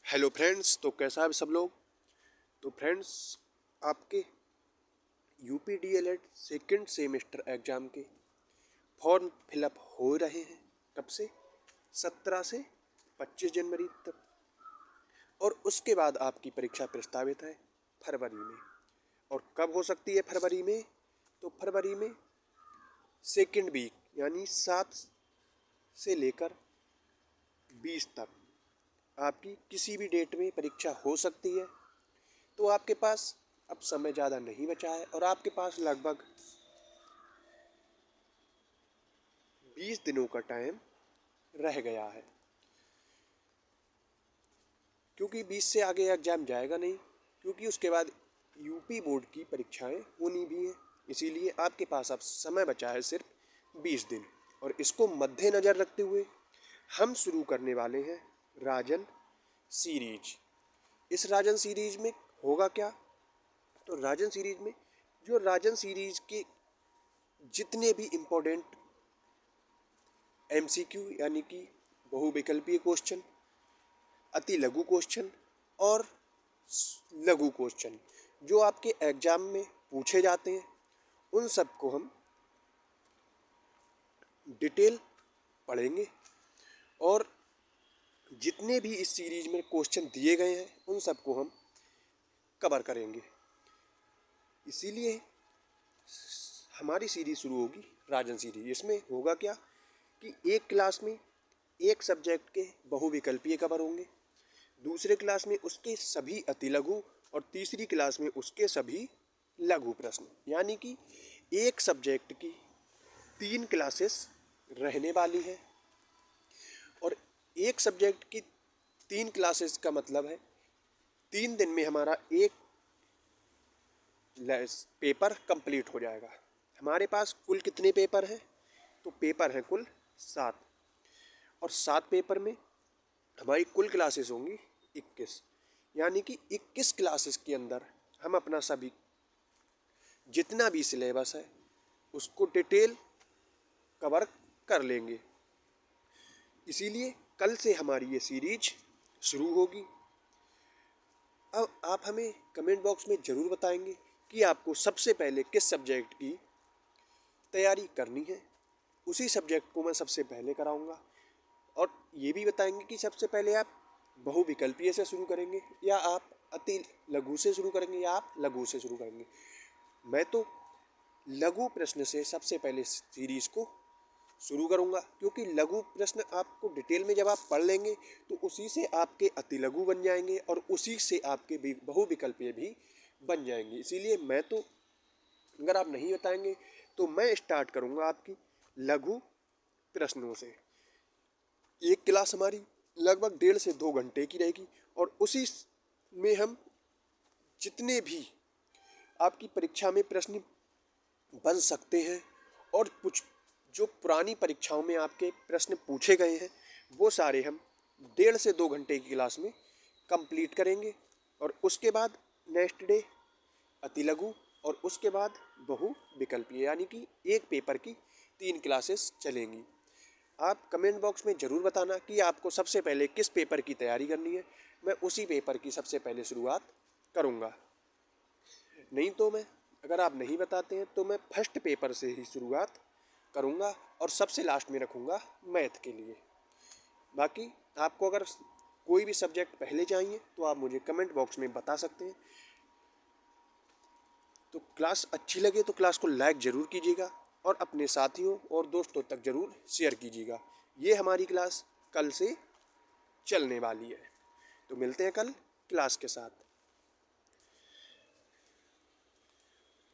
Hello friends, तो कैसा है सब लोग। तो फ्रेंड्स, आपके UP DElEd second semester exam के फॉर्म फिलअप हो रहे हैं। कब से? 17 से 25 जनवरी तक। और उसके बाद आपकी परीक्षा प्रस्तावित है फरवरी में। और कब हो सकती है फरवरी में? तो फरवरी में सेकंड वीक यानी 7 से लेकर 20 तक आपकी किसी भी डेट में परीक्षा हो सकती है। तो आपके पास अब समय ज़्यादा नहीं बचा है और आपके पास लगभग 20 दिनों का टाइम रह गया है, क्योंकि 20 से आगे एग्ज़ाम जाएगा नहीं, क्योंकि उसके बाद यूपी बोर्ड की परीक्षाएं होनी भी हैं। इसीलिए आपके पास अब समय बचा है सिर्फ 20 दिन। और इसको मद्देनज़र रखते हुए हम शुरू करने वाले हैं राजन सीरीज। इस राजन सीरीज में होगा क्या? तो राजन सीरीज में जो राजन सीरीज के जितने भी इम्पोर्टेंट एमसीक्यू यानी कि बहुविकल्पीय क्वेश्चन, अति लघु क्वेश्चन और लघु क्वेश्चन जो आपके एग्जाम में पूछे जाते हैं, उन सब को हम डिटेल पढ़ेंगे। और जितने भी इस सीरीज में क्वेश्चन दिए गए हैं उन सब को हम कवर करेंगे। इसीलिए हमारी सीरीज शुरू होगी राजन सीरीज। इसमें होगा क्या कि एक क्लास में एक सब्जेक्ट के बहुविकल्पीय कवर होंगे, दूसरे क्लास में उसके सभी अति लघु और तीसरी क्लास में उसके सभी लघु प्रश्न। यानी कि एक सब्जेक्ट की 3 क्लासेस रहने वाली हैं। और एक सब्जेक्ट की 3 क्लासेस का मतलब है 3 दिन में हमारा एक पेपर कंप्लीट हो जाएगा। हमारे पास कुल कितने पेपर हैं? तो पेपर हैं कुल 7। और 7 पेपर में हमारी कुल क्लासेस होंगी 21। यानी कि 21 क्लासेस के अंदर हम अपना सभी जितना भी सिलेबस है उसको डिटेल कवर कर लेंगे। इसीलिए कल से हमारी ये सीरीज शुरू होगी। अब आप हमें कमेंट बॉक्स में ज़रूर बताएंगे कि आपको सबसे पहले किस सब्जेक्ट की तैयारी करनी है। उसी सब्जेक्ट को मैं सबसे पहले कराऊंगा। और ये भी बताएंगे कि सबसे पहले आप बहुविकल्पीय से शुरू करेंगे या आप अति लघु से शुरू करेंगे या आप लघु से शुरू करेंगे। मैं तो लघु प्रश्न से सबसे पहले सीरीज को शुरू करूंगा, क्योंकि लघु प्रश्न आपको डिटेल में जब आप पढ़ लेंगे तो उसी से आपके अति लघु बन जाएंगे और उसी से आपके बहुविकल्पीय भी बन जाएंगे। इसीलिए मैं तो, अगर आप नहीं बताएंगे तो मैं स्टार्ट करूंगा आपकी लघु प्रश्नों से। एक क्लास हमारी लगभग 1.5 से 2 घंटे की रहेगी और उसी में हम जितने भी आपकी परीक्षा में प्रश्न बन सकते हैं और कुछ जो पुरानी परीक्षाओं में आपके प्रश्न पूछे गए हैं वो सारे हम 1.5 से 2 घंटे की क्लास में कंप्लीट करेंगे। और उसके बाद नेक्स्ट डे अति लघु और उसके बाद बहुविकल्पीय, यानी कि एक पेपर की 3 क्लासेस चलेंगी। आप कमेंट बॉक्स में ज़रूर बताना कि आपको सबसे पहले किस पेपर की तैयारी करनी है। मैं उसी पेपर की सबसे पहले शुरुआत करूँगा। नहीं तो मैं, अगर आप नहीं बताते हैं तो मैं फर्स्ट पेपर से ही शुरुआत करूँगा और सबसे लास्ट में रखूँगा मैथ के लिए। बाकी आपको अगर कोई भी सब्जेक्ट पहले चाहिए तो आप मुझे कमेंट बॉक्स में बता सकते हैं। तो क्लास अच्छी लगे तो क्लास को लाइक ज़रूर कीजिएगा और अपने साथियों और दोस्तों तक ज़रूर शेयर कीजिएगा। ये हमारी क्लास कल से चलने वाली है। तो मिलते हैं कल क्लास के साथ।